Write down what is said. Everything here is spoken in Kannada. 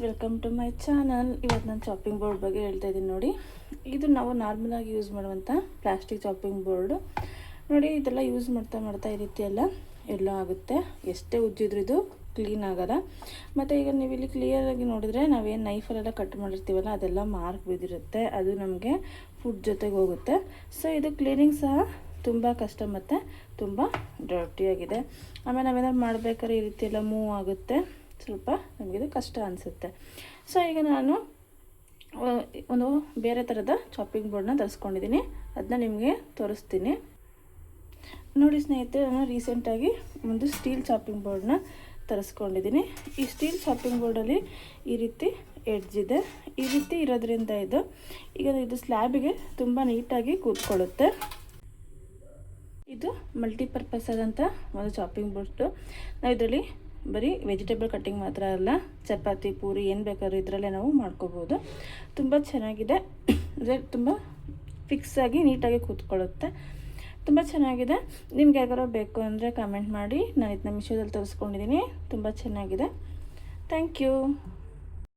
Welcome to my channel. ಇವತ್ತು ನಾನು ಚಾಪಿಂಗ್ ಬೋರ್ಡ್ ಬಗ್ಗೆ ಹೇಳ್ತಾ ಇದ್ದೀನಿ ನೋಡಿ. ಇದು ನಾವು ನಾರ್ಮಲಾಗಿ ಯೂಸ್ ಮಾಡುವಂಥ ಪ್ಲಾಸ್ಟಿಕ್ ಚಾಪಿಂಗ್ ಬೋರ್ಡು ನೋಡಿ. ಇದೆಲ್ಲ ಯೂಸ್ ಮಾಡ್ತಾ ಈ ರೀತಿ ಎಲ್ಲ ಆಗುತ್ತೆ. ಎಷ್ಟೇ ಉಜ್ಜಿದ್ರು ಇದು ಕ್ಲೀನ್ ಆಗೋಲ್ಲ. ಮತ್ತು ಈಗ ನೀವು ಇಲ್ಲಿ ಕ್ಲಿಯರಾಗಿ ನೋಡಿದ್ರೆ ನಾವೇನು ನೈಫಲ್ಲೆಲ್ಲ ಕಟ್ ಮಾಡಿರ್ತೀವಲ್ಲ ಅದೆಲ್ಲ ಮಾರ್ಕ್ ಬಿದ್ದಿರುತ್ತೆ. ಅದು ನಮಗೆ ಫುಡ್ ಜೊತೆಗೆ ಹೋಗುತ್ತೆ. ಸೊ ಇದು ಕ್ಲೀನಿಂಗ್ ಸಹ ತುಂಬ ಕಷ್ಟ ಮತ್ತು ತುಂಬ ಡರ್ಟಿಯಾಗಿದೆ. ಆಮೇಲೆ ನಾವೇನಾದ್ರು ಮಾಡಬೇಕಾದ್ರೆ ಈ ರೀತಿ ಎಲ್ಲ ಮೂವ್ ಆಗುತ್ತೆ, ಸ್ವಲ್ಪ ನಮಗಿದು ಕಷ್ಟ ಅನಿಸುತ್ತೆ. ಸೊ ಈಗ ನಾನು ಒಂದು ಬೇರೆ ಥರದ ಚಾಪಿಂಗ್ ಬೋರ್ಡನ್ನ ತರಿಸ್ಕೊಂಡಿದ್ದೀನಿ. ಅದನ್ನ ನಿಮಗೆ ತೋರಿಸ್ತೀನಿ ನೋಡಿ ಸ್ನೇಹಿತರೆ. ನಾನು ರೀಸೆಂಟಾಗಿ ಒಂದು ಸ್ಟೀಲ್ ಚಾಪಿಂಗ್ ಬೋರ್ಡನ್ನ ತರಿಸ್ಕೊಂಡಿದ್ದೀನಿ. ಈ ಸ್ಟೀಲ್ ಚಾಪಿಂಗ್ ಬೋರ್ಡಲ್ಲಿ ಈ ರೀತಿ ಎಡ್ಜ್ ಇದೆ. ಈ ರೀತಿ ಇರೋದ್ರಿಂದ ಇದು ಸ್ಲ್ಯಾಬಿಗೆ ತುಂಬ ನೀಟಾಗಿ ಕೂತ್ಕೊಳ್ಳುತ್ತೆ. ಇದು ಮಲ್ಟಿಪರ್ಪಸ್ ಆದಂಥ ಒಂದು ಚಾಪಿಂಗ್ ಬೋರ್ಡು. ನಾವು ಇದರಲ್ಲಿ ಬರೀ ವೆಜಿಟೇಬಲ್ ಕಟ್ಟಿಂಗ್ ಮಾತ್ರ ಅಲ್ಲ, ಚಪಾತಿ ಪೂರಿ ಏನು ಬೇಕಾದ್ರೂ ಇದರಲ್ಲೇ ನಾವು ಮಾಡ್ಕೋಬೋದು. ತುಂಬ ಚೆನ್ನಾಗಿದೆ. ತುಂಬ ಫಿಕ್ಸಾಗಿ ನೀಟಾಗಿ ಕೂತ್ಕೊಳ್ಳುತ್ತೆ. ತುಂಬ ಚೆನ್ನಾಗಿದೆ. ನಿಮ್ಗೆ ಯಾವ್ದಾರು ಬೇಕು ಅಂದರೆ ಕಮೆಂಟ್ ಮಾಡಿ. ನಾನು ಇದನ್ನ ಮೀಶೋದಲ್ಲಿ ತರಿಸ್ಕೊಂಡಿದ್ದೀನಿ. ತುಂಬ ಚೆನ್ನಾಗಿದೆ. Thank you.